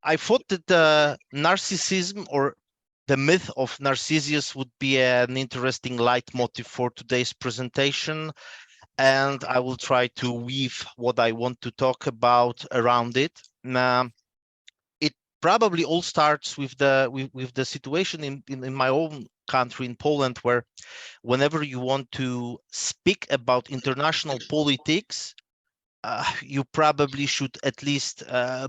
I thought that narcissism or the myth of Narcissus would be an interesting leitmotif for today's presentation, and I will try to weave what I want to talk about around it. It probably all starts with the situation in my own country, in Poland, where whenever you want to speak about international politics, you probably should at least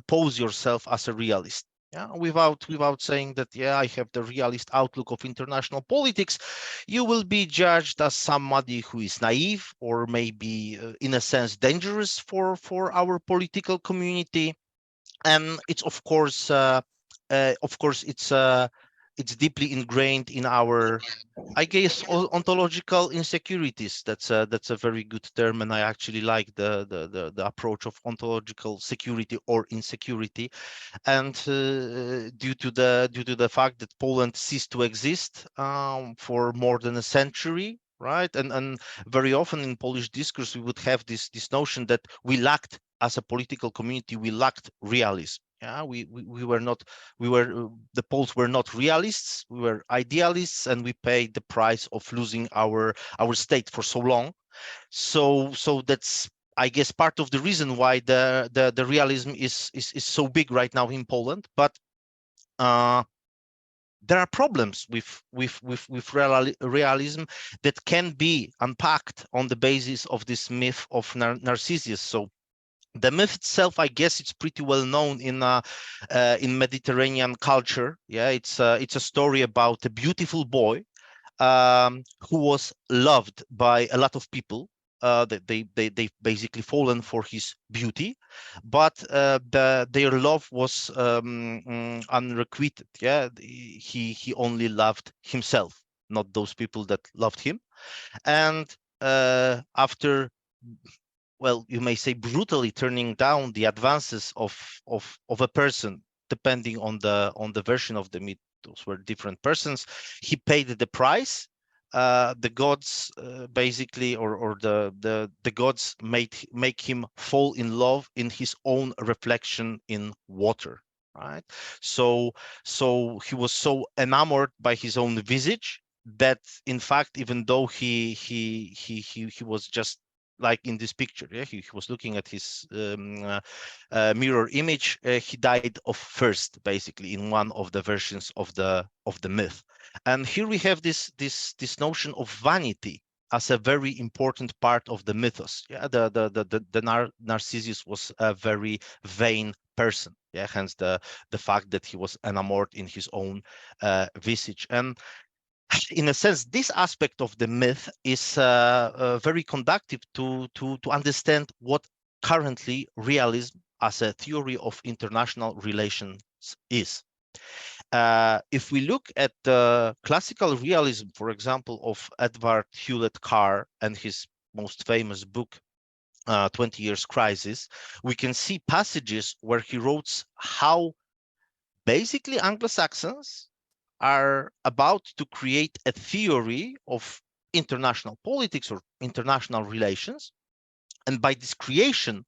pose yourself as a realist. Yeah, without saying that, yeah, I have the realist outlook of international politics, you will be judged as somebody who is naive or maybe, in a sense, dangerous for our political community. And it's of course, it's deeply ingrained in our, I guess, ontological insecurities. That's a very good term, and I actually like the approach of ontological security or insecurity. And due to the fact that Poland ceased to exist for more than a century, right? And very often in Polish discourse, we would have this notion that we lacked, as a political community, we lacked realism. Yeah, we were not, the Poles were not realists, we were idealists, and we paid the price of losing our state for so long. So that's, I guess, part of the reason why the realism is so big right now in Poland. But uh, there are problems with realism that can be unpacked on the basis of this myth of Narcissus. So the myth itself, I guess, it's pretty well known in Mediterranean culture. Yeah, it's a story about a beautiful boy who was loved by a lot of people. They basically fallen for his beauty, but their love was unrequited. Yeah, he only loved himself, not those people that loved him. And after, well, you may say, brutally turning down the advances of a person, depending on the version of the myth, those were different persons, he paid the price. The gods basically, or the gods make him fall in love in his own reflection in water, right? So he was so enamored by his own visage that, in fact, even though he was just like in this picture, yeah, he was looking at his mirror image, he died of thirst, basically, in one of the versions of the myth. And here we have this notion of vanity as a very important part of the mythos. Yeah, the Narcissus was a very vain person. Yeah, hence the fact that he was enamored in his own visage. And in a sense, this aspect of the myth is very conducive to understand what currently realism as a theory of international relations is. If we look at the classical realism, for example, of Edward Hewlett Carr and his most famous book, 20 Years Crisis, we can see passages where he wrote how basically Anglo-Saxons are about to create a theory of international politics or international relations. And by this creation,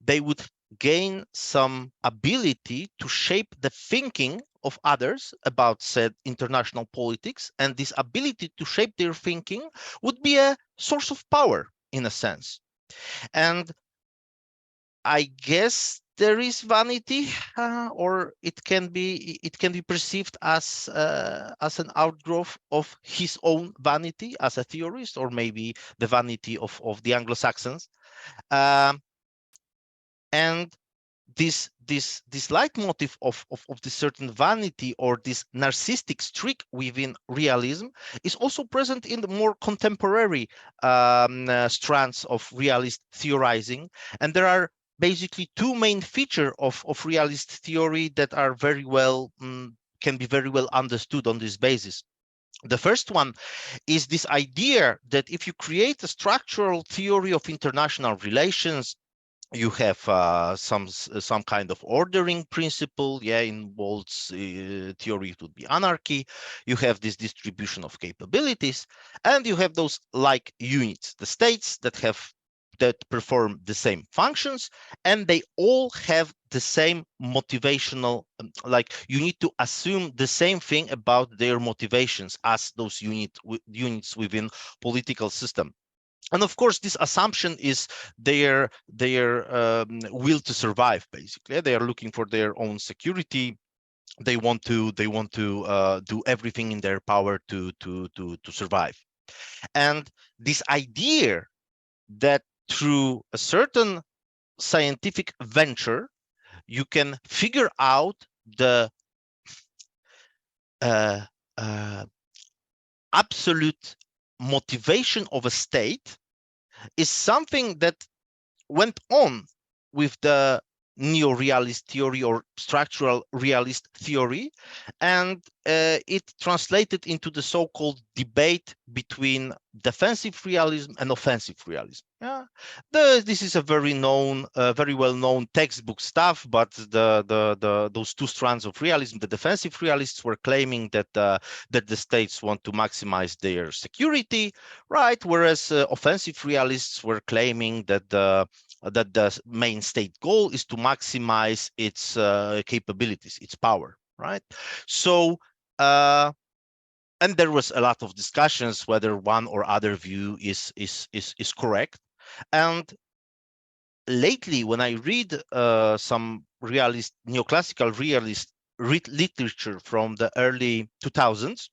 they would gain some ability to shape the thinking of others about said international politics. And this ability to shape their thinking would be a source of power, in a sense. And I guess there is vanity, or it can be perceived as an outgrowth of his own vanity as a theorist, or maybe the vanity of the Anglo-Saxons. Um, and this leitmotif of this certain vanity, or this narcissistic streak within realism, is also present in the more contemporary strands of realist theorizing. And there are basically two main features of realist theory that are very well can be very well understood on this basis. The first one is this idea that if you create a structural theory of international relations, you have some kind of ordering principle. Yeah, in Walt's theory, it would be anarchy. You have this distribution of capabilities, and you have those like units, the states that have that perform the same functions, and they all have the same motivational, like you need to assume the same thing about their motivations as those units within political system. And of course, this assumption is their will to survive. Basically, they are looking for their own security. They want to do everything in their power to survive. And this idea that through a certain scientific venture you can figure out the uh, uh, absolute motivation of a state is something that went on with the neo-realist theory or structural realist theory, and it translated into the so-called debate between defensive realism and offensive realism. Yeah, this is a very well-known textbook stuff. But those two strands of realism, the defensive realists were claiming that that the states want to maximize their security, right? Whereas offensive realists were claiming that the main state goal is to maximize its capabilities, its power, right? So, and there was a lot of discussions whether one or other view is correct. And lately, when I read some neoclassical realist literature from the early 2000s,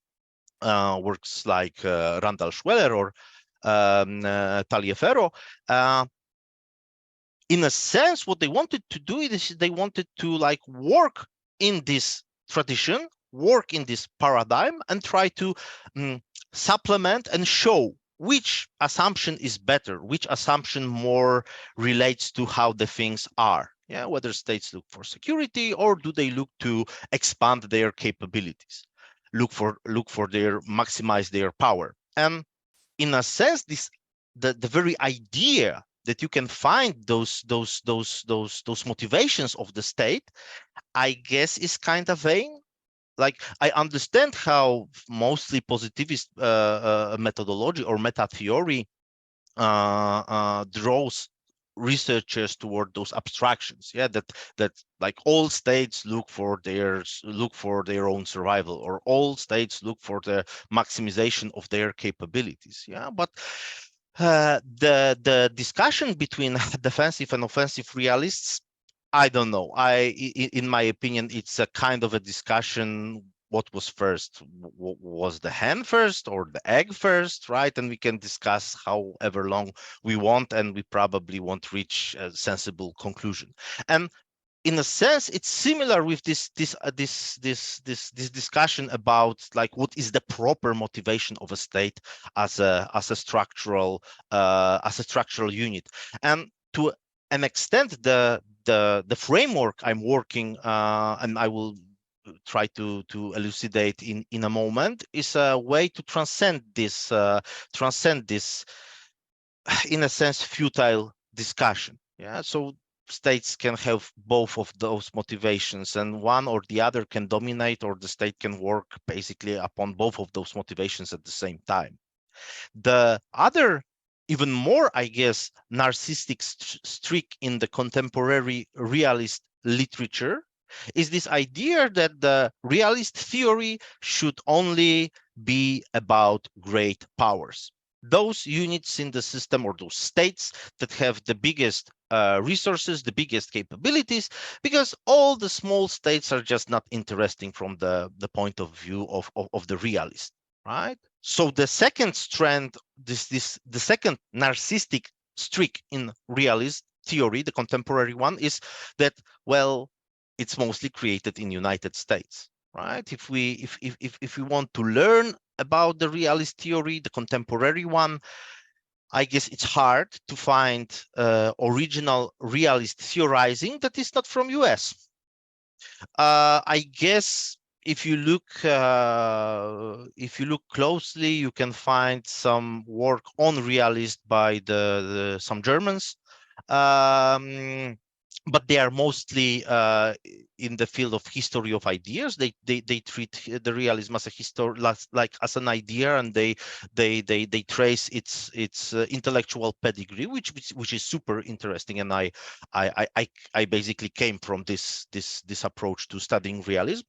works like Randall Schweller or Taliaferro, in a sense, what they wanted to do is they wanted to like work in this tradition, work in this paradigm, and try to supplement and show which assumption is better, which assumption more relates to how the things are. Yeah, whether states look for security or do they look to expand their capabilities, look for their maximize their power. And in a sense, the very idea that you can find those motivations of the state, I guess, is kind of vain. Like, I understand how mostly positivist methodology or meta theory draws researchers toward those abstractions. Yeah, that like all states look for their own survival, or all states look for the maximization of their capabilities. Yeah, but the discussion between defensive and offensive realists, I don't know. In my opinion, it's a kind of a discussion. What was first? Was the hen first or the egg first, right? And we can discuss however long we want, and we probably won't reach a sensible conclusion. And in a sense, it's similar with this discussion about like what is the proper motivation of a state as a structural unit. And to an extent, the framework I'm working, and I will try to elucidate in a moment, is a way to transcend this in a sense futile discussion. Yeah, so states can have both of those motivations, and one or the other can dominate, or the state can work basically upon both of those motivations at the same time. The other, even more, I guess, narcissistic streak in the contemporary realist literature is this idea that the realist theory should only be about great powers. Those units in the system, or those states that have the biggest resources, the biggest capabilities, because all the small states are just not interesting from the point of view of the realist, right? So the second strand, the second narcissistic streak in realist theory, the contemporary one, is that, well, it's mostly created in United States, right? If we want to learn about the realist theory, the contemporary one, I guess it's hard to find original realist theorizing that is not from US. I guess if you look closely, you can find some work on realist by some Germans. but they are mostly in the field of history of ideas. They treat the realism as a like as an idea, and they trace its intellectual pedigree, which is super interesting. And I basically came from this approach to studying realism.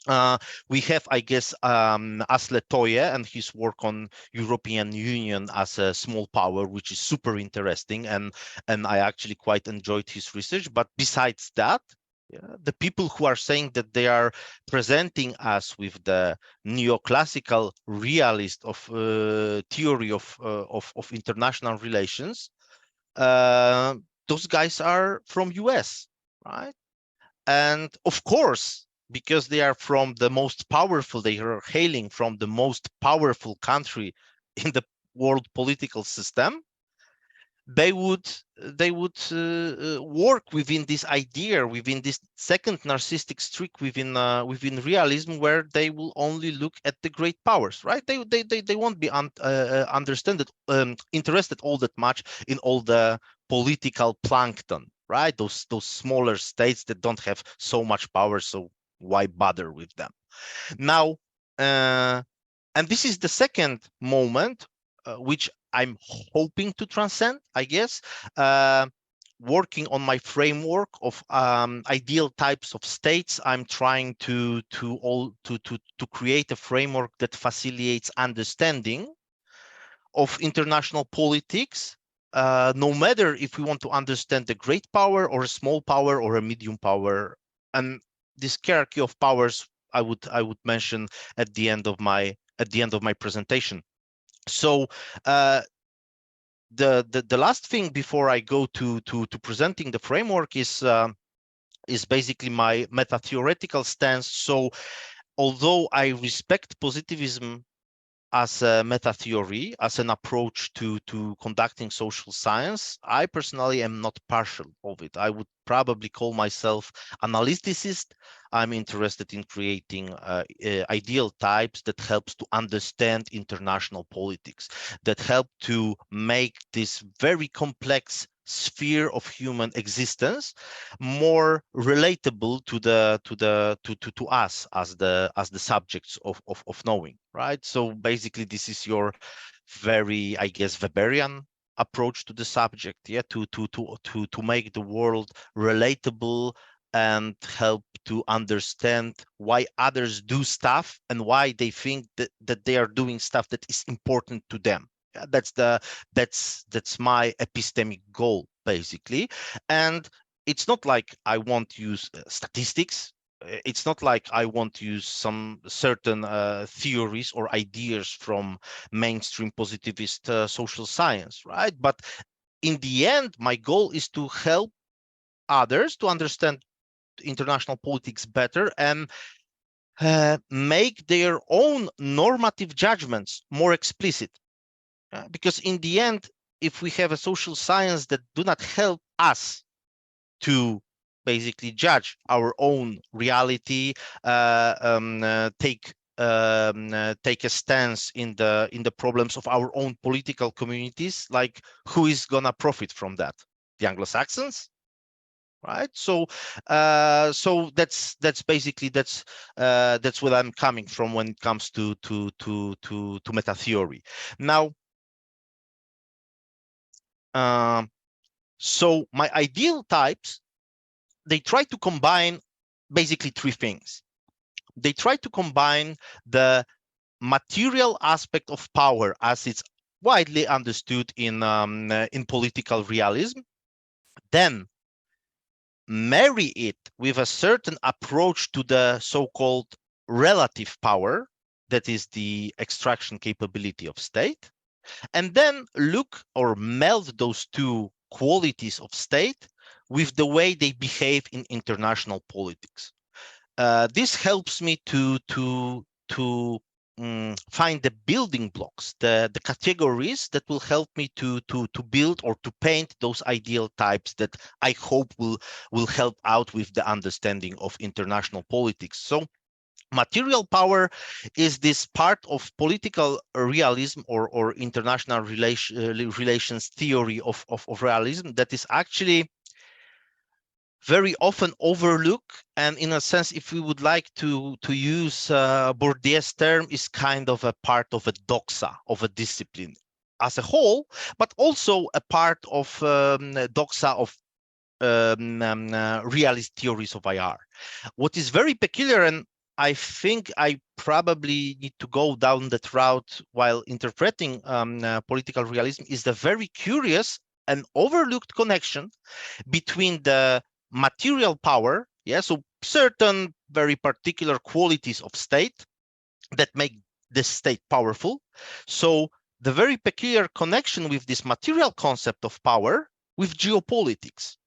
Uh, we have, I guess, Asle Toye and his work on European Union as a small power, which is super interesting, and I actually quite enjoyed his research. But besides that, yeah, the people who are saying that they are presenting us with the neoclassical realist of theory of international relations, uh, those guys are from US, right? And of course, because they are from the most powerful, they are hailing from the most powerful country in the world political system, they would work within this idea, within this second narcissistic streak within realism, where they will only look at the great powers, right? They won't be interested all that much in all the political plankton, right? Those smaller states that don't have so much power, so why bother with them now? And this is the second moment, which I'm hoping to transcend, I guess, uh, working on my framework of ideal types of states. I'm trying to create a framework that facilitates understanding of international politics, no matter if we want to understand the great power or a small power or a medium power. And this hierarchy of powers, I would mention at the end of my presentation. So the last thing before I go to presenting the framework is basically my meta theoretical stance. So although I respect positivism as a meta theory, as an approach to conducting social science, I personally am not partial of it. I would probably call myself analyticist. I'm interested in creating ideal types that helps to understand international politics, that help to make this very complex sphere of human existence more relatable to us as the subjects of knowing, right? So basically this is your very, I guess, Weberian approach to the subject, yeah, to make the world relatable and help to understand why others do stuff and why they think that they are doing stuff that is important to them. Yeah, that's my epistemic goal, basically. And it's not like I want to use statistics. It's not like I want to use some certain theories or ideas from mainstream positivist social science, right? But in the end, my goal is to help others to understand international politics better and make their own normative judgments more explicit. Because in the end, if we have a social science that do not help us to basically judge our own reality, take a stance in the problems of our own political communities, like who is gonna profit from that? The Anglo-Saxons, right? So that's basically that's what I'm coming from when it comes to meta theory. Now, so my ideal types, they try to combine basically three things. They try to combine the material aspect of power as it's widely understood in political realism, then marry it with a certain approach to the so-called relative power, that is the extraction capability of state, and then look or meld those two qualities of state with the way they behave in international politics. This helps me to find the building blocks, the categories that will help me to build or to paint those ideal types that I hope will help out with the understanding of international politics. So material power is this part of political realism or international relations theory of realism that is actually very often overlook, and in a sense, if we would like to use Bourdieu's term, is kind of a part of a doxa of a discipline as a whole, but also a part of doxa of realist theories of IR. What is very peculiar, and I think I probably need to go down that route while interpreting political realism, is the very curious and overlooked connection between the material power, yeah, so certain very particular qualities of state that make the state powerful. So the very peculiar connection with this material concept of power with geopolitics.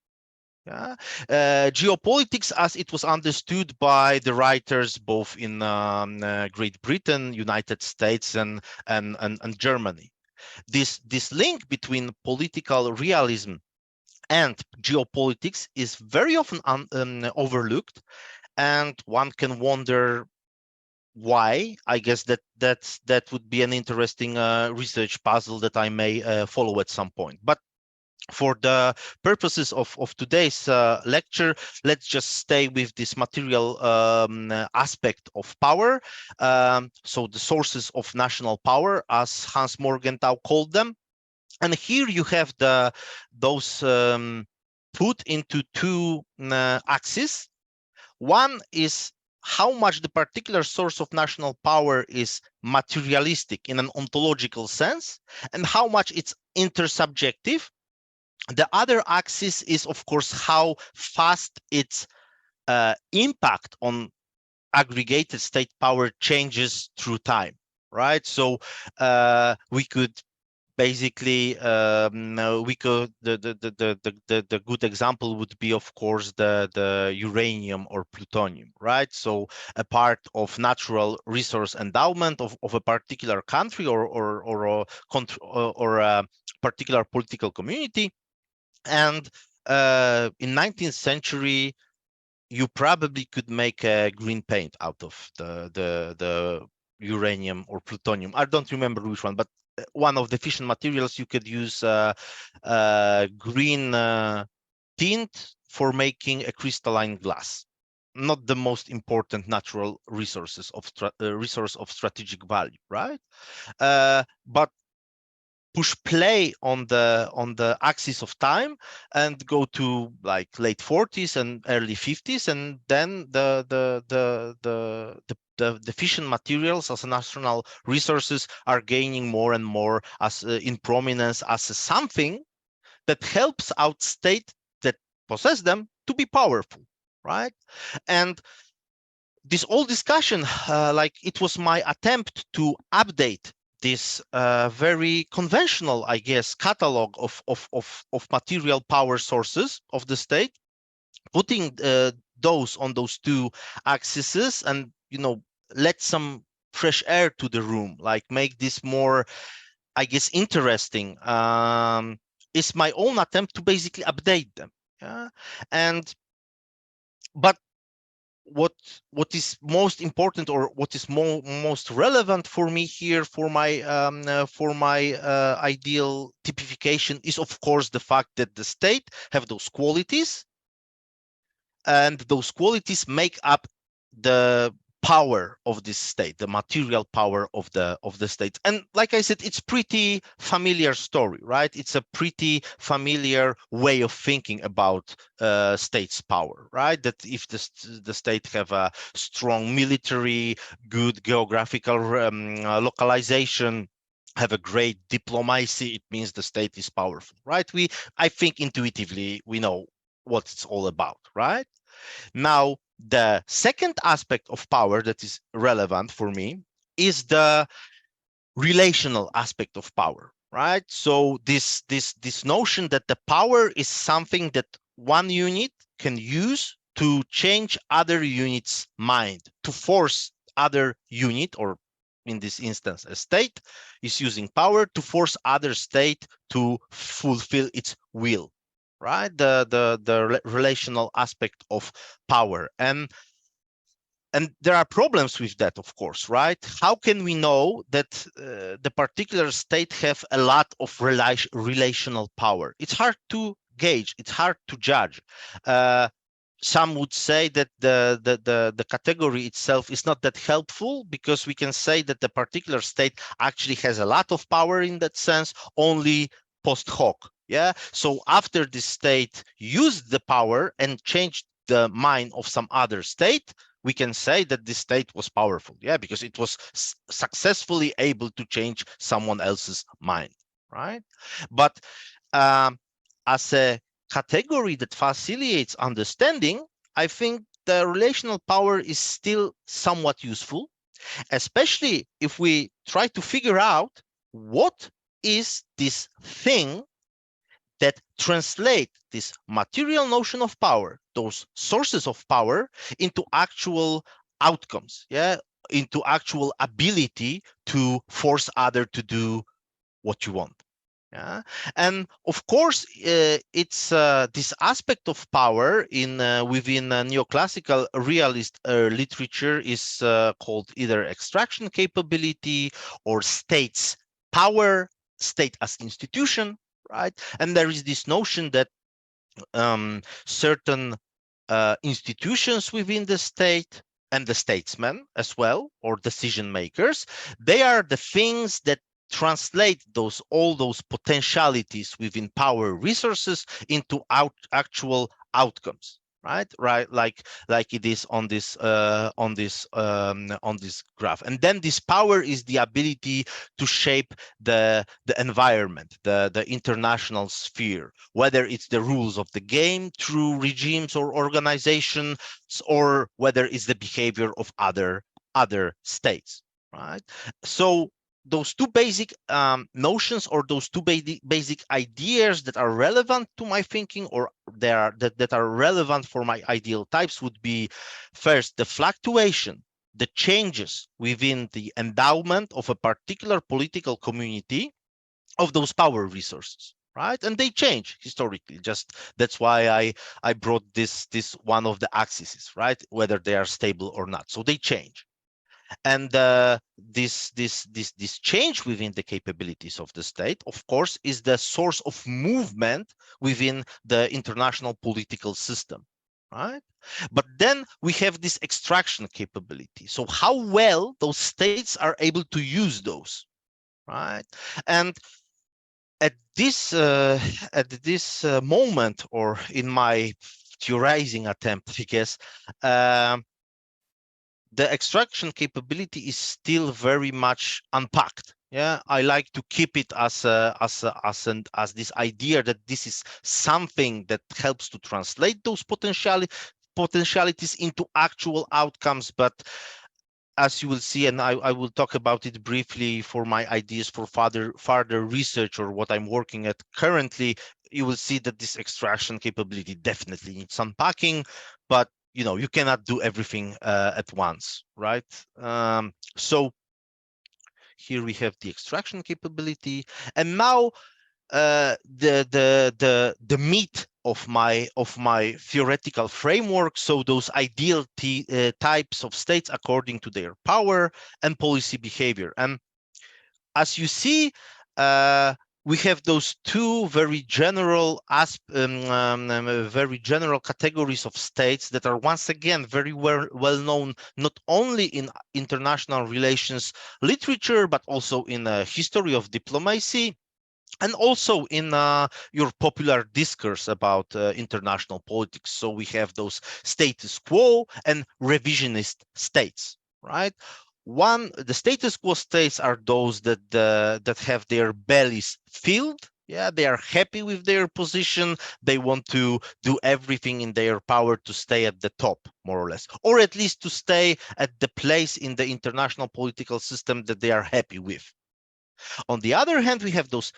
Yeah. Geopolitics, as it was understood by the writers both in Great Britain, United States, and Germany. This link between political realism and geopolitics is very often overlooked, and one can wonder why. I guess that would be an interesting research puzzle that I may follow at some point. But for the purposes of today's lecture, let's just stay with this material aspect of power. So the sources of national power, as Hans Morgenthau called them. And here you have those put into two axes. One is how much the particular source of national power is materialistic in an ontological sense, and how much it's intersubjective. The other axis is, of course, how fast its impact on aggregated state power changes through time, right? So we could basically we could the good example would be, of course, the uranium or plutonium, right? So a part of natural resource endowment of a particular country or a particular political community. And in 19th century, you probably could make a green paint out of the uranium or plutonium. I don't remember which one, but one of the fission materials. You could use green tint for making a crystalline glass. Not the most important natural resources of resource of strategic value, right? But push play on the axis of time and go to like late 40s and early 50s, and then the fission materials as national resources are gaining more and more as in prominence as something that helps out state that possess them to be powerful, right? And this whole discussion, like it was my attempt to update this very conventional, I guess, catalog of material power sources of the state, putting those on those two axes, and let some fresh air to the room, like make this more, I guess, interesting. Is my own attempt to basically update them. Yeah, and but what is most important, or what is most relevant for me here, for my ideal typification, is of course the fact that the state have those qualities, and those qualities make up the power of this state, the material power of the state. And like I said, it's pretty familiar story, right? It's a pretty familiar way of thinking about state's power, right? That if the state have a strong military, good geographical localization, have a great diplomacy, it means the state is powerful, right? I think intuitively we know what it's all about, right? Now, the second aspect of power that is relevant for me is the relational aspect of power, right? So this notion that the power is something that one unit can use to change other units' mind, to force other unit, or in this instance, a state, is using power to force other state to fulfill its will, right? The relational aspect of power. And there are problems with that, of course, right? How can we know that the particular state have a lot of relational power? It's hard to gauge. It's hard to judge. some would say that the category itself is not that helpful, because we can say that the particular state actually has a lot of power in that sense only post hoc. Yeah. So after this state used the power and changed the mind of some other state, we can say that this state was powerful. Yeah, because it was successfully able to change someone else's mind. Right. But um, as a category that facilitates understanding, I think the relational power is still somewhat useful, especially if we try to figure out what is this thing that translate this material notion of power, those sources of power, into actual outcomes, yeah, into actual ability to force other to do what you want. Yeah. And of course, it's this aspect of power in within neoclassical realist literature is called either extraction capability or states power, state as institution, right? And there is this notion that certain institutions within the state and the statesmen as well, or decision makers, they are the things that translate all those potentialities within power resources into actual outcomes, right, like it is on this graph. And then this power is the ability to shape the environment, the international sphere, whether it's the rules of the game through regimes or organizations, or whether it's the behavior of other states, right? So those two basic notions, or those two basic ideas that are relevant to my thinking, or that are relevant for my ideal types, would be first the fluctuation, the changes within the endowment of a particular political community of those power resources, right? And they change historically. Just that's why I brought this one of the axes, right? Whether they are stable or not. So they change. And this change within the capabilities of the state, of course, is the source of movement within the international political system, right? But then we have this extraction capability. So how well those states are able to use those, right? And at this moment, or in my theorizing attempt, I guess, um, the extraction capability is still very much unpacked. Yeah, I like to keep it as this idea that this is something that helps to translate those potentialities into actual outcomes. But as you will see, and I will talk about it briefly for my ideas for further research, or what I'm working at currently, you will see that this extraction capability definitely needs unpacking, but you cannot do everything at once, right? So here we have the extraction capability, and now the meat of my theoretical framework. So those ideal types of states according to their power and policy behavior. And as you see, uh, we have those two very general very general categories of states that are once again very well known, not only in international relations literature, but also in the history of diplomacy, and also in your popular discourse about international politics. So we have those status quo and revisionist states, right? The status quo states are those that have their bellies filled. Yeah, they are happy with their position. They want to do everything in their power to stay at the top, more or less, or at least to stay at the place in the international political system that they are happy with. On the other hand, we have those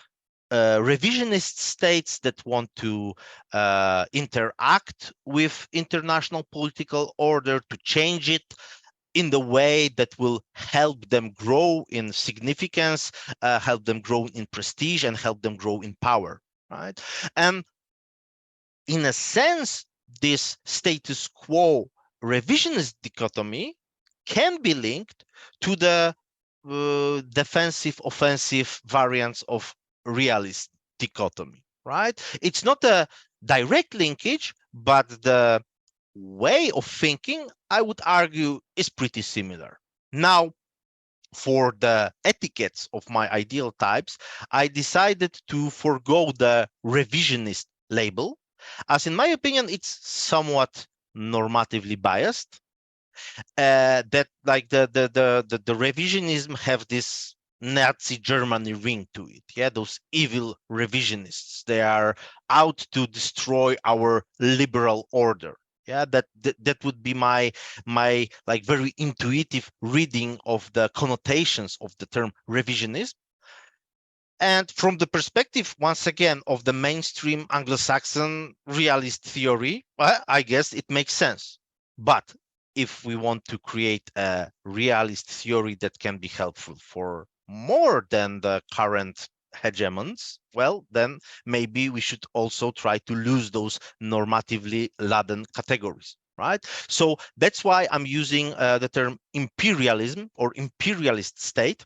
revisionist states that want to interact with international political order, to change it in the way that will help them grow in significance, help them grow in prestige, and help them grow in power, right? And in a sense, this status quo revisionist dichotomy can be linked to the defensive offensive variants of realist dichotomy, right? It's not a direct linkage, but the way of thinking, I would argue, is pretty similar. Now, for the etiquettes of my ideal types, I decided to forego the revisionist label, as in my opinion, it's somewhat normatively biased. That like the revisionism have this Nazi Germany ring to it. Yeah, those evil revisionists. They are out to destroy our liberal order. Yeah, that would be my like very intuitive reading of the connotations of the term revisionism. And from the perspective, once again, of the mainstream Anglo-Saxon realist theory, well, I guess it makes sense. But if we want to create a realist theory that can be helpful for more than the current hegemons, well, then maybe we should also try to lose those normatively laden categories. Right. So that's why I'm using the term imperialism or imperialist state.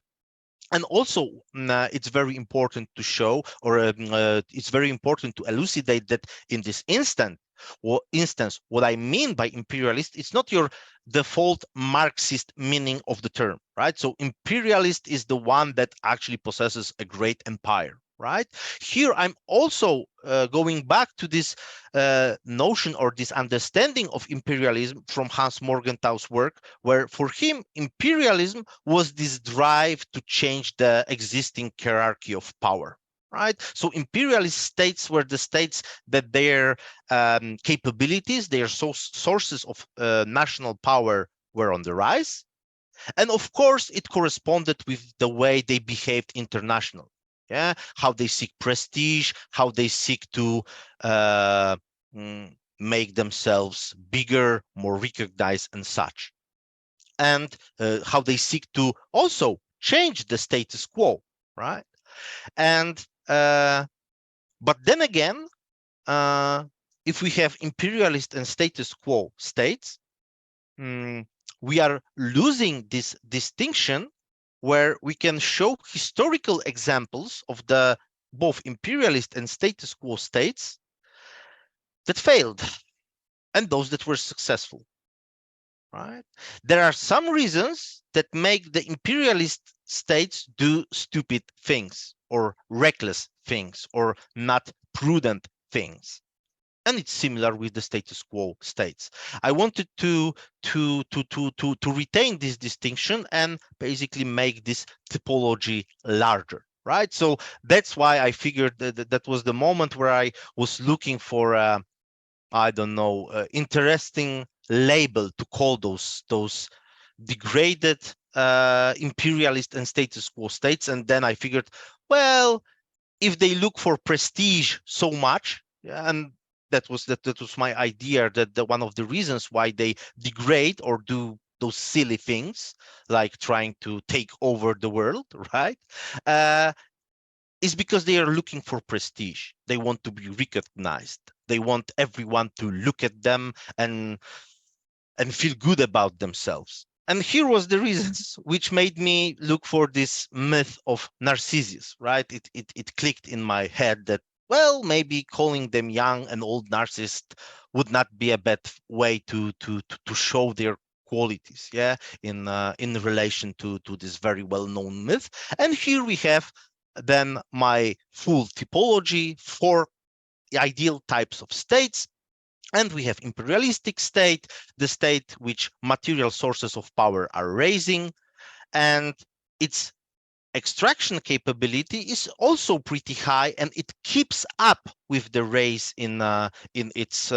And also, it's very important to show, or it's very important to elucidate that in this instance, what I mean by imperialist, it's not your default Marxist meaning of the term, right? So imperialist is the one that actually possesses a great empire, right? Here, I'm also going back to this notion or this understanding of imperialism from Hans Morgenthau's work, where for him, imperialism was this drive to change the existing hierarchy of power. Right. So imperialist states were the states that their capabilities, their sources of national power were on the rise. And of course, it corresponded with the way they behaved internationally. Yeah, how they seek prestige, how they seek to uh, make themselves bigger, more recognized, and such, and how they seek to also change the status quo, right? And but then again, uh, if we have imperialist and status quo states, we are losing this distinction where we can show historical examples of the both imperialist and status quo states that failed and those that were successful, right? There are some reasons that make the imperialist states do stupid things or reckless things or not prudent things. And it's similar with the status quo states. I wanted to retain this distinction and basically make this typology larger, right? So that's why I figured that was the moment where I was looking for I don't know, interesting label to call those degraded imperialist and status quo states. And then I figured, well, if they look for prestige so much, yeah, and that was my idea, that one of the reasons why they degrade or do those silly things like trying to take over the world, right? Is because they are looking for prestige. They want to be recognized. They want everyone to look at them and feel good about themselves. And here was the reasons which made me look for this myth of Narcissus, right? It clicked in my head that, well, maybe calling them young and old narcissists would not be a bad way to show their qualities, yeah, in relation to this very well-known myth. And here we have then my full typology for the ideal types of states. And we have imperialistic state, the state which material sources of power are raising, and its extraction capability is also pretty high, and it keeps up with the raise in its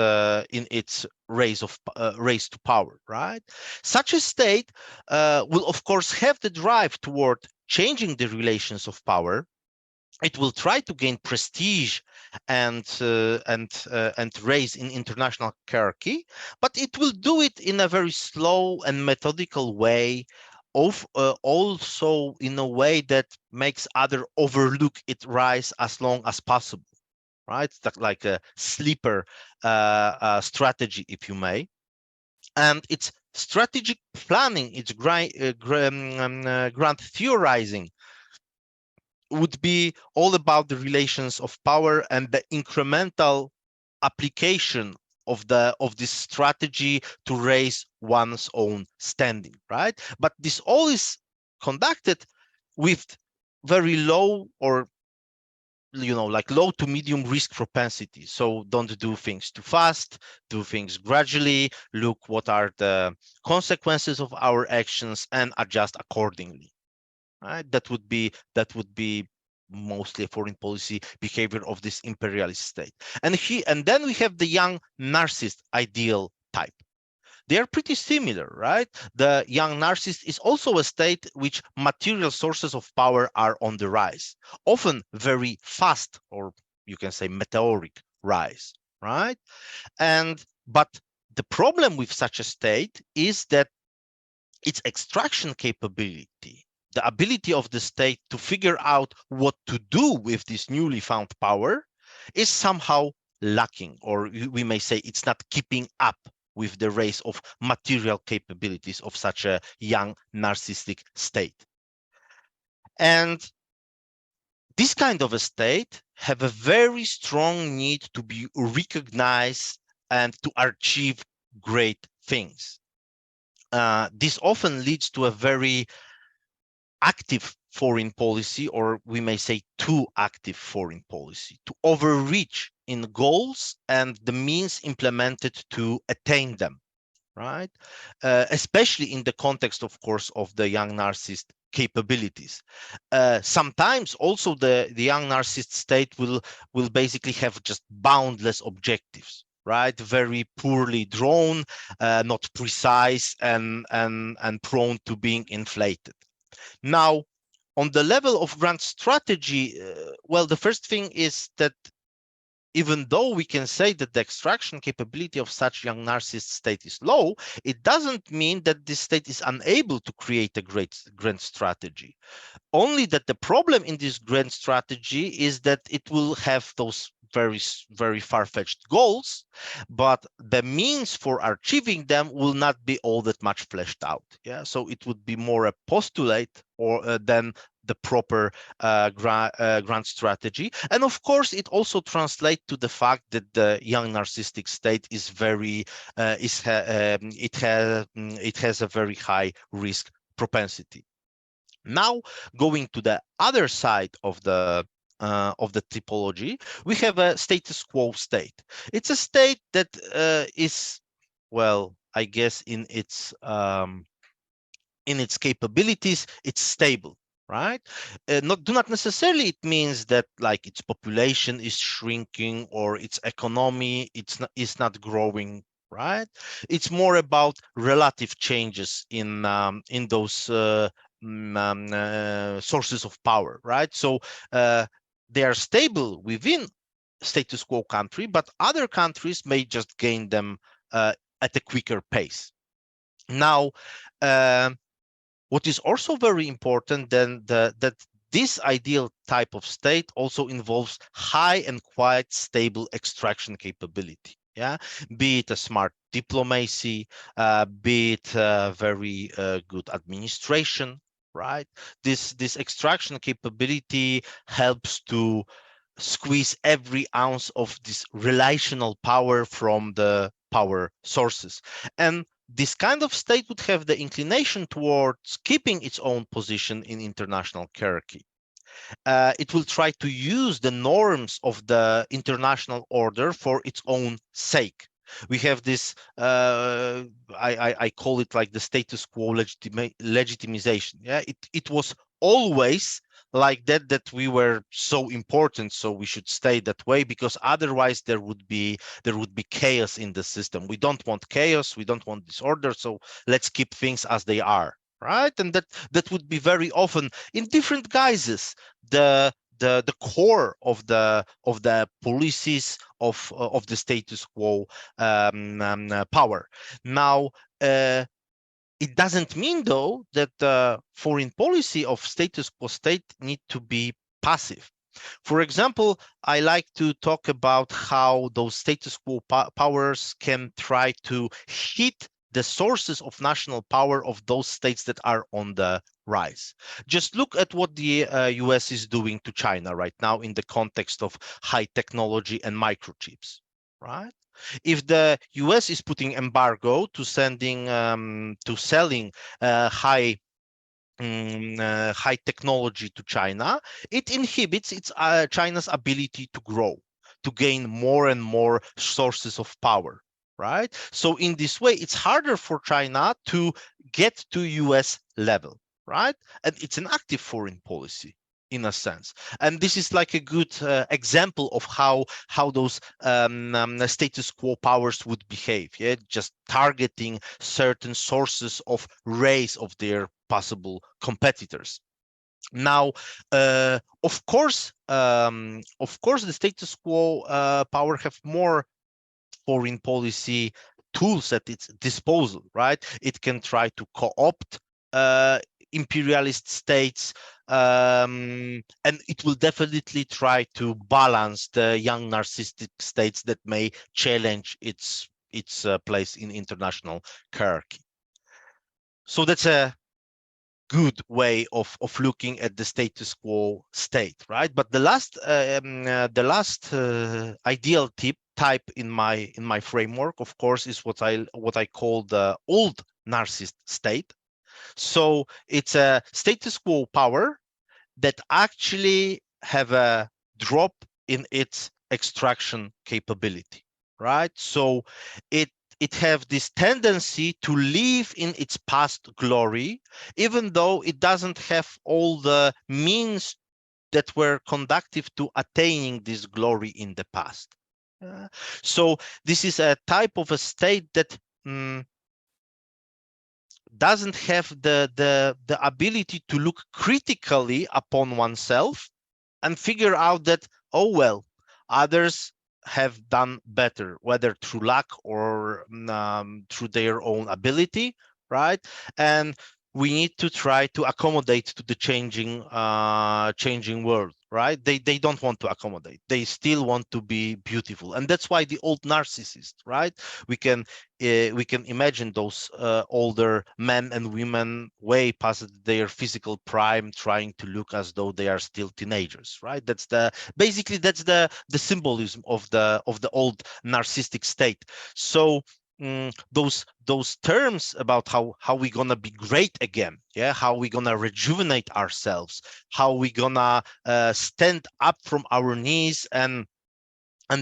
raise to power. Right, such a state will of course have the drive toward changing the relations of power. It will try to gain prestige and raise in international hierarchy, but it will do it in a very slow and methodical way, of also in a way that makes other overlook it rise as long as possible. Right, it's like a sleeper strategy, if you may. And its strategic planning, its grand theorizing would be all about the relations of power and the incremental application of this strategy to raise one's own standing, right? But this all is conducted with very low, or like low to medium risk propensity. So don't do things too fast, do things gradually, look what are the consequences of our actions and adjust accordingly, right? That would be mostly a foreign policy behavior of this imperialist state. And then we have the young narcissist ideal type. They are pretty similar, right? The young narcissist is also a state which material sources of power are on the rise, often very fast, or you can say meteoric rise, right? But the problem with such a state is that its extraction capability, the ability of the state to figure out what to do with this newly found power, is somehow lacking, or we may say it's not keeping up with the race of material capabilities of such a young narcissistic state. And this kind of a state have a very strong need to be recognized and to achieve great things. This often leads to a very active foreign policy, or we may say too active foreign policy, to overreach in goals and the means implemented to attain them, right? Especially in the context, of course, of the young narcissist capabilities. Sometimes also the young narcissist state will basically have just boundless objectives, right? Very poorly drawn, not precise, and prone to being inflated. Now, on the level of grand strategy, well, the first thing is that even though we can say that the extraction capability of such young narcissist state is low, it doesn't mean that this state is unable to create a great grand strategy. Only that the problem in this grand strategy is that it will have those very far-fetched goals, but the means for achieving them will not be all that much fleshed out. Yeah, so it would be more a postulate or than the proper grand strategy. And of course, it also translates to the fact that the young narcissistic state is very it has a very high risk propensity. Now, going to the other side of the typology, we have a status quo state. It's a state that is, well, I guess in its capabilities, it's stable, right? Do not necessarily it means that like its population is shrinking or its economy is not growing, right? It's more about relative changes in those sources of power, right? So they are stable within status quo country, but other countries may just gain them at a quicker pace. Now, what is also very important then that this ideal type of state also involves high and quite stable extraction capability. Yeah, be it a smart diplomacy, be it very good administration, right? This extraction capability helps to squeeze every ounce of this relational power from the power sources. And this kind of state would have the inclination towards keeping its own position in international hierarchy. It will try to use the norms of the international order for its own sake. We have this, I call it like the status quo legitimization. Yeah, it was always like that we were so important, so we should stay that way, because otherwise there would be chaos in the system. We don't want chaos, we don't want disorder, so let's keep things as they are, right? And that would be very often in different guises the core of the policies of the status quo power. Now, it doesn't mean though that the foreign policy of status quo state need to be passive. For example, I like to talk about how those status quo powers can try to hit the sources of national power of those states that are on the rise. Just look at what the US is doing to China right now in the context of high technology and microchips, right? If the US is putting embargo to sending to selling high technology to China, it inhibits China's ability to grow, to gain more and more sources of power, right? So in this way, it's harder for China to get to US level, right? And it's an active foreign policy in a sense. And this is like a good example of how those status quo powers would behave. Yeah, just targeting certain sources of race of their possible competitors. Now, of course, the status quo power have more foreign policy tools at its disposal, right? It can try to co-opt uh, imperialist states, and it will definitely try to balance the young narcissistic states that may challenge its place in international hierarchy. So that's a good way of looking at the status quo state, right? But the last ideal type in my framework, of course, is what I call the old narcissist state. So it's a status quo power that actually have a drop in its extraction capability, right? So it it have this tendency to live in its past glory, even though it doesn't have all the means that were conducive to attaining this glory in the past. Uh, so this is a type of a state that doesn't have the ability to look critically upon oneself and figure out that, oh well, others have done better, whether through luck or through their own ability, right? And we need to try to accommodate to the changing world, right? They don't want to accommodate, they still want to be beautiful. And that's why the old narcissist, right? We can imagine those older men and women way past their physical prime, trying to look as though they are still teenagers, right? That's the symbolism of the old narcissistic state. So those terms about how we gonna be great again, yeah, how we gonna rejuvenate ourselves, how we gonna stand up from our knees and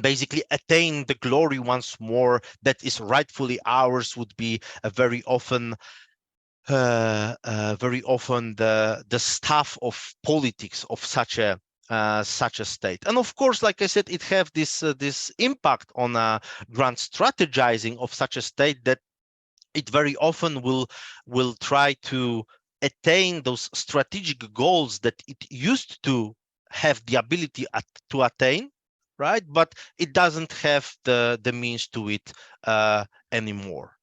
basically attain the glory once more that is rightfully ours, would be a very often the stuff of politics of such a state. And of course, like I said, it have this impact on grand strategizing of such a state, that it very often will try to attain those strategic goals that it used to have the ability to attain, right? But it doesn't have the means to it anymore.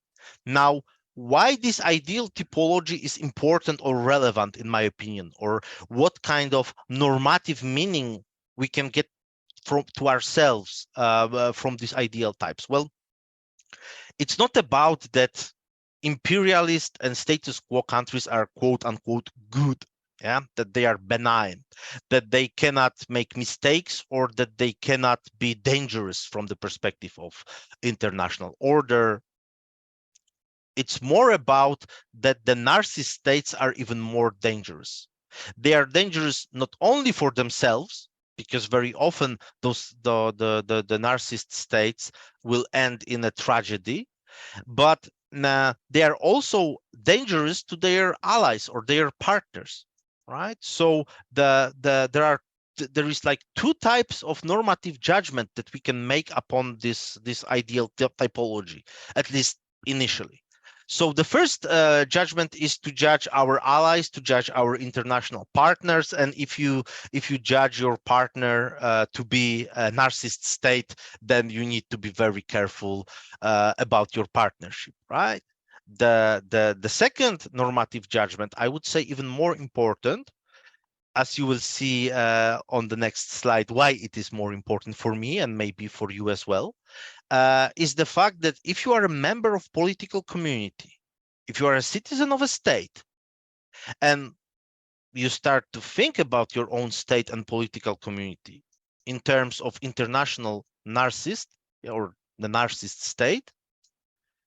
Now, why this ideal typology is important or relevant, in my opinion, or what kind of normative meaning we can get from to ourselves from these ideal types? Well, it's not about that imperialist and status quo countries are quote unquote good, yeah, that they are benign, that they cannot make mistakes, or that they cannot be dangerous from the perspective of international order. It's more about that the narcissist states are even more dangerous. They are dangerous not only for themselves, because very often the narcissist states will end in a tragedy, but they are also dangerous to their allies or their partners, right? So there is like two types of normative judgment that we can make upon this ideal typology, at least initially. So the first judgment is to judge our allies, to judge our international partners. And if you judge your partner to be a narcissist state, then you need to be very careful about your partnership, right? The second normative judgment, I would say even more important, as you will see on the next slide, why it is more important for me and maybe for you as well, is the fact that if you are a member of political community, if you are a citizen of a state, and you start to think about your own state and political community in terms of international narcissist or the narcissist state,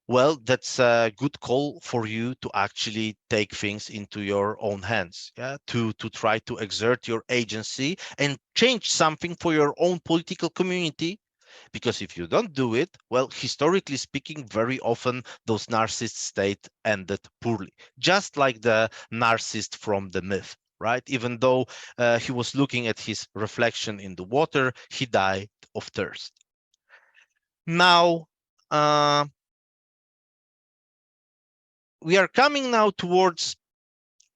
well, that's a good call for you to actually take things into your own hands, yeah, to try to exert your agency and change something for your own political community. Because if you don't do it, well, historically speaking, very often those narcissist state ended poorly, just like the narcissist from the myth, right? Even though he was looking at his reflection in the water, he died of thirst. Now, we are coming now towards,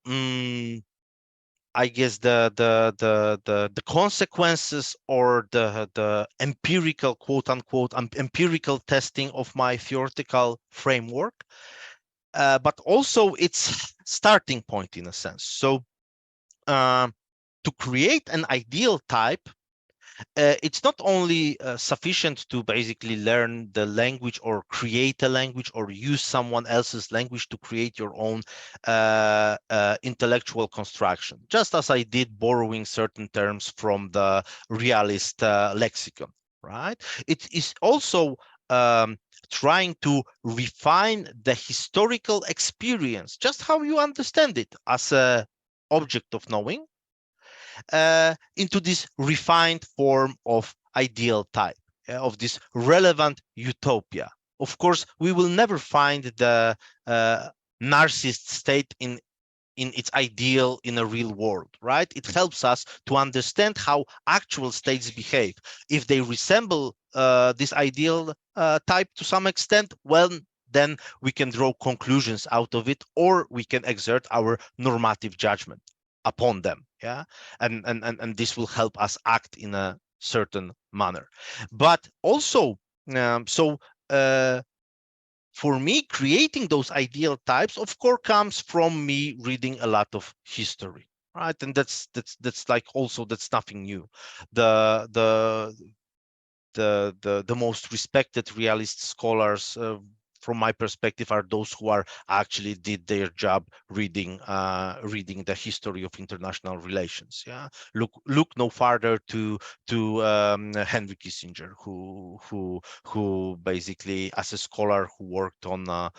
I guess, the consequences, or the empirical, quote unquote, empirical testing of my theoretical framework, but also its starting point in a sense. So to create an ideal type, it's not only sufficient to basically learn the language or create a language or use someone else's language to create your own intellectual construction, just as I did, borrowing certain terms from the realist lexicon, right? It is also trying to refine the historical experience, just how you understand it as a object of knowing, into this refined form of ideal type, of this relevant utopia. Of course, we will never find the narcissist state in its ideal in a real world, right? It helps us to understand how actual states behave. If they resemble this ideal type to some extent, well, then we can draw conclusions out of it, or we can exert our normative judgment upon them, yeah, and this will help us act in a certain manner. But also, so for me, creating those ideal types, of course, comes from me reading a lot of history, right? And that's like, also, that's nothing new. The the the the the most respected realist scholars, from my perspective, are those who are actually did their job reading the history of international relations. Yeah, look no farther to Henry Kissinger, who basically, as a scholar who worked on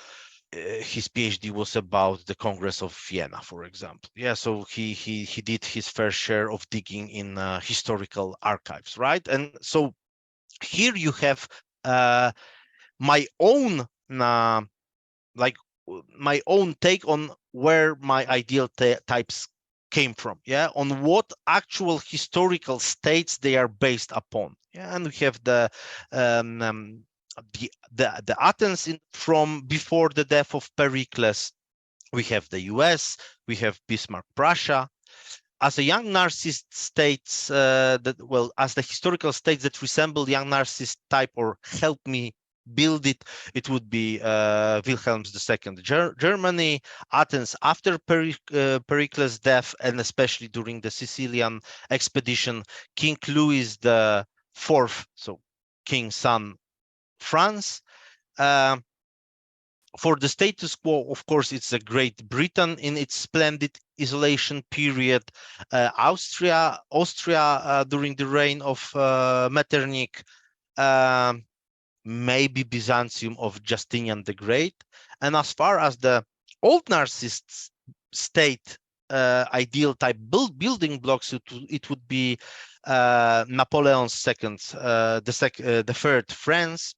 his PhD was about the Congress of Vienna, for example. Yeah, so he did his fair share of digging in historical archives, right? And so here you have uh, my own like my own take on where my ideal types came from, yeah, on what actual historical states they are based upon. Yeah, and we have um, um, the Athens from before the death of Pericles. We have the US, we have Bismarck Prussia. As a young narcissist states that, well, as the historical states that resemble young narcissist type or help me build it, it would be Wilhelm's II Germany, Athens after Pericles' death, and especially during the Sicilian expedition, King Louis the Fourth, so King Son, France. Um, for the status quo, of course, it's a Great Britain in its splendid isolation period, Austria during the reign of Metternich, um, maybe Byzantium of Justinian the Great. And as far as the old narcissist state ideal type building blocks, it would be Napoleon's second, the third France,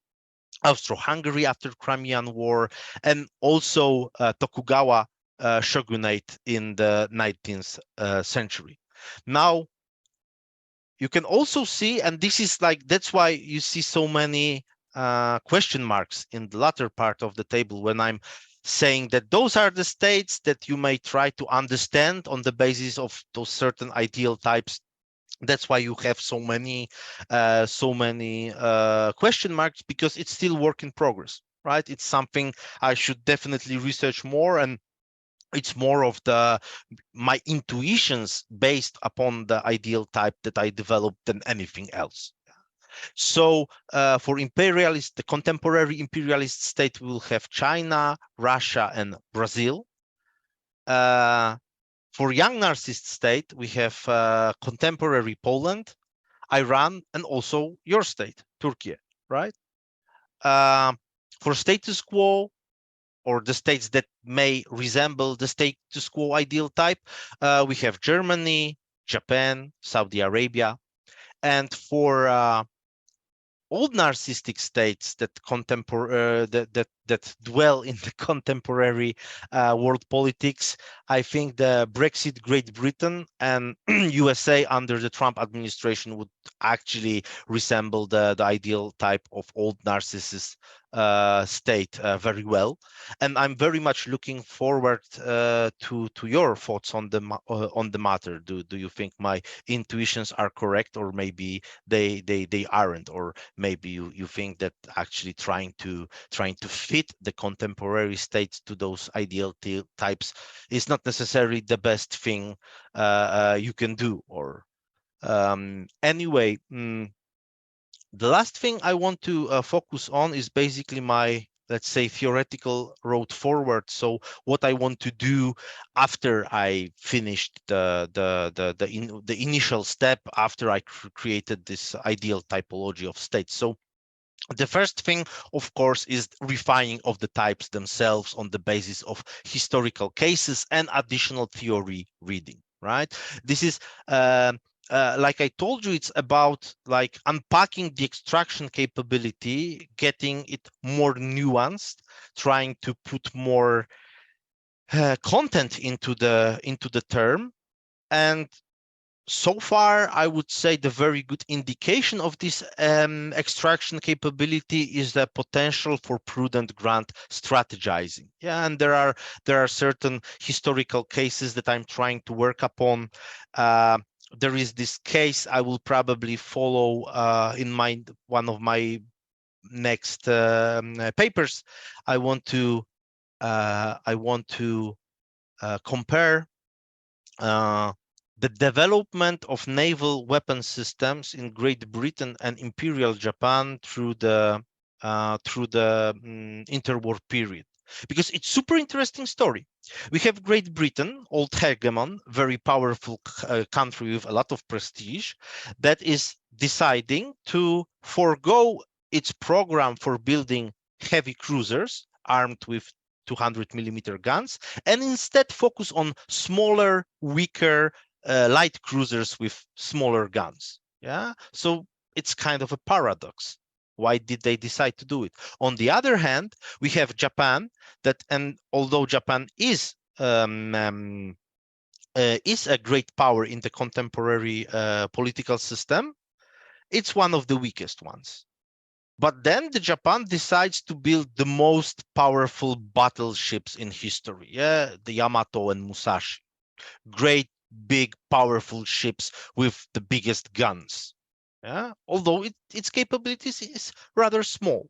Austro-Hungary after Crimean War, and also Tokugawa shogunate in the 19th century. Now, you can also see, and this is like, that's why you see so many question marks in the latter part of the table when I'm saying that those are the states that you may try to understand on the basis of those certain ideal types. That's why you have so many question marks, because it's still work in progress, right? It's something I should definitely research more, and it's more of my intuitions based upon the ideal type that I developed than anything else. So for imperialist, the contemporary imperialist state, will have China, Russia, and Brazil. For young narcissist state, we have contemporary Poland, Iran, and also your state, Turkey, right? For status quo, or the states that may resemble the status quo ideal type, we have Germany, Japan, Saudi Arabia. And for old narcissistic states that that dwell in the contemporary world politics, I think the Brexit, Great Britain, and USA under the Trump administration would actually resemble the ideal type of old narcissist state very well. And I'm very much looking forward to your thoughts on the matter. Do you think my intuitions are correct, or maybe they aren't, or maybe you think that actually trying to fit the contemporary states to those ideal types is not necessarily the best thing you can do? Or anyway, the last thing I want to focus on is basically my, let's say, theoretical road forward. So what I want to do after I finished the initial step, after I created this ideal typology of states. So the first thing, of course, is refining of the types themselves on the basis of historical cases and additional theory reading, right? This is, like I told you, it's about like unpacking the extraction capability, getting it more nuanced, trying to put more content into the term. And so far, I would say the very good indication of this extraction capability is the potential for prudent grant strategizing. Yeah, and there are certain historical cases that I'm trying to work upon. There is this case I will probably follow in one of my next papers. I want to compare uh, the development of naval weapon systems in Great Britain and Imperial Japan through the interwar period, because it's super interesting story. We have Great Britain, old hegemon, very powerful country with a lot of prestige, that is deciding to forego its program for building heavy cruisers armed with 200 millimeter guns, and instead focus on smaller, weaker, light cruisers with smaller guns. Yeah, so it's kind of a paradox. Why did they decide to do it? On the other hand, we have Japan, and although Japan is a great power in the contemporary political system, it's one of the weakest ones. But then the Japan decides to build the most powerful battleships in history. Yeah, the Yamato and Musashi, great, big, powerful ships with the biggest guns. Yeah, although its capabilities is rather small.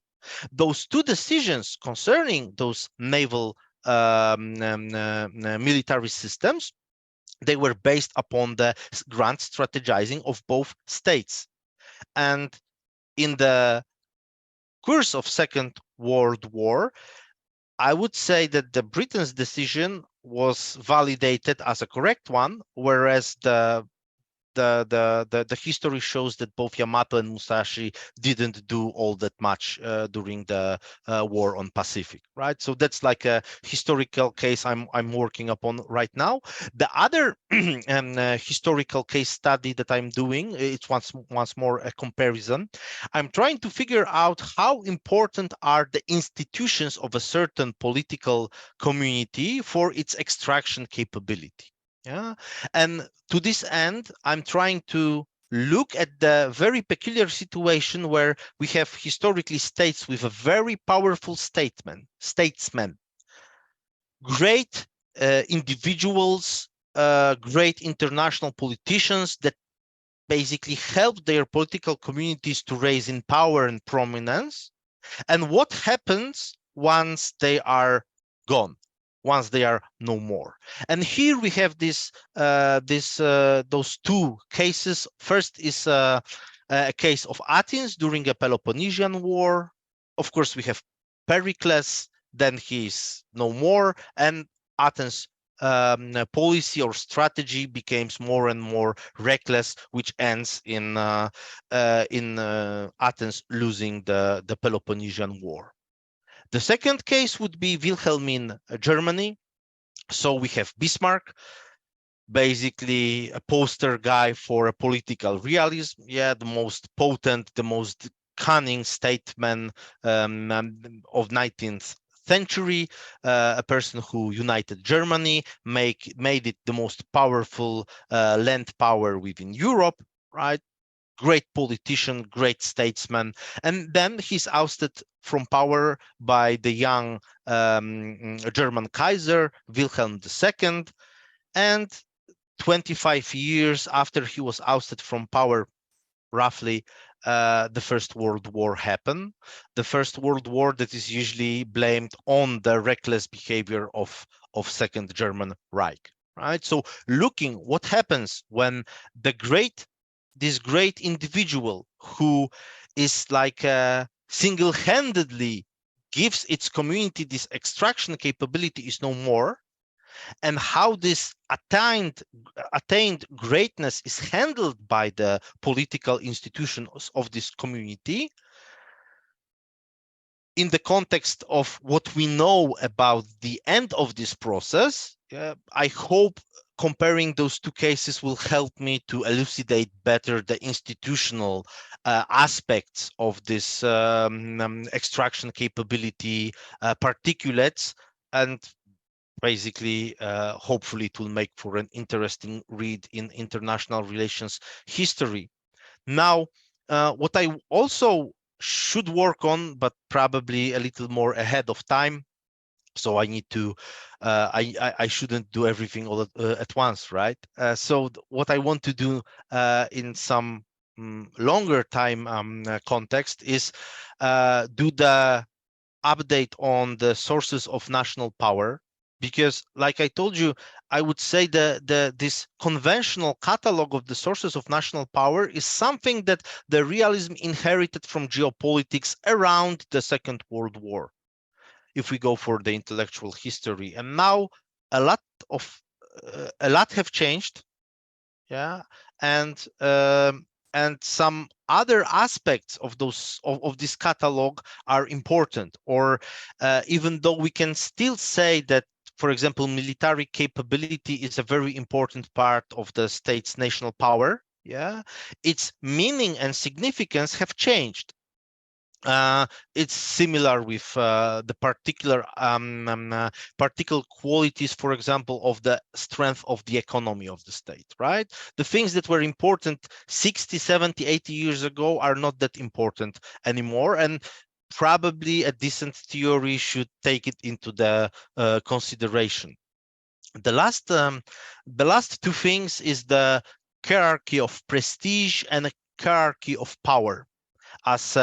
Those two decisions concerning those naval military systems, they were based upon the grand strategizing of both states. And in the course of Second World War, I would say that the Britain's decision was validated as a correct one, whereas the history shows that both Yamato and Musashi didn't do all that much during the war on Pacific, right? So that's like a historical case I'm working upon right now. The other historical case study that I'm doing, it's once more a comparison. I'm trying to figure out how important are the institutions of a certain political community for its extraction capability. Yeah, and to this end, I'm trying to look at the very peculiar situation where we have historically states with a very powerful statesmen, great individuals, great international politicians that basically help their political communities to raise in power and prominence. And what happens once they are gone, once they are no more? And here we have those two cases. First is a case of Athens during a Peloponnesian War. Of course, we have Pericles, then he's no more, and Athens policy or strategy becomes more and more reckless, which ends in Athens losing the Peloponnesian War. The second case would be Wilhelmine Germany. So we have Bismarck, basically a poster guy for a political realism. Yeah, the most potent, the most cunning statesman of 19th century, a person who united Germany, made it the most powerful land power within Europe, right? Great politician, great statesman, and then he's ousted from power by the young German Kaiser Wilhelm II, and 25 years after he was ousted from power, roughly, the First World War happened. The First World War that is usually blamed on the reckless behavior of Second German Reich, right? So looking what happens when this great individual who is like single-handedly gives its community this extraction capability is no more, and how this attained greatness is handled by the political institutions of this community in the context of what we know about the end of this process. I hope comparing those two cases will help me to elucidate better the institutional aspects of this extraction capability particulates, and basically, hopefully it will make for an interesting read in international relations history. Now, what I also should work on, but probably a little more ahead of time, so I need to, I shouldn't do everything all at once, right? So what I want to do in some longer time context is do the update on the sources of national power, because like I told you, I would say this conventional catalog of the sources of national power is something that the realism inherited from geopolitics around the Second World War, if we go for the intellectual history. And now a lot of a lot have changed, yeah, and some other aspects of this catalog are important, or even though we can still say that, for example, military capability is a very important part of the state's national power, yeah, its meaning and significance have changed. It's similar with the particular qualities, for example, of the strength of the economy of the state, right? The things that were important 60, 70, 80 years ago are not that important anymore, and probably a decent theory should take it into the consideration. The last two things is the hierarchy of prestige and a hierarchy of power as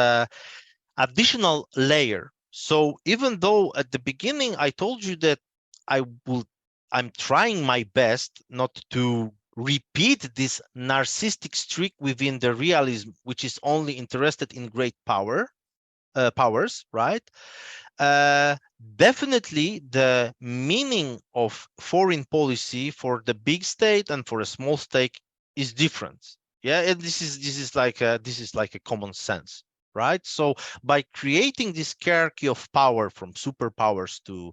additional layer. So even though at the beginning I told you that I'm trying my best not to repeat this narcissistic streak within the realism, which is only interested in great powers, right? Uh, Definitely the meaning of foreign policy for the big state and for a small state is different. Yeah, and this is like a common sense, right? So by creating this hierarchy of power from superpowers to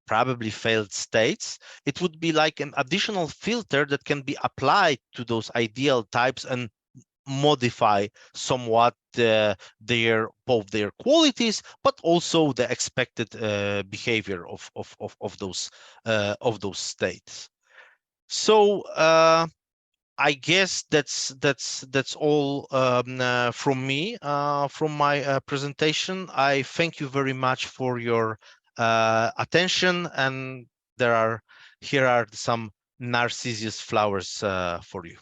probably failed states, it would be like an additional filter that can be applied to those ideal types and modify somewhat both their qualities, but also the expected behavior of those states. So I guess that's all from me, from my presentation. I thank you very much for your attention, and here are some Narcissus flowers for you.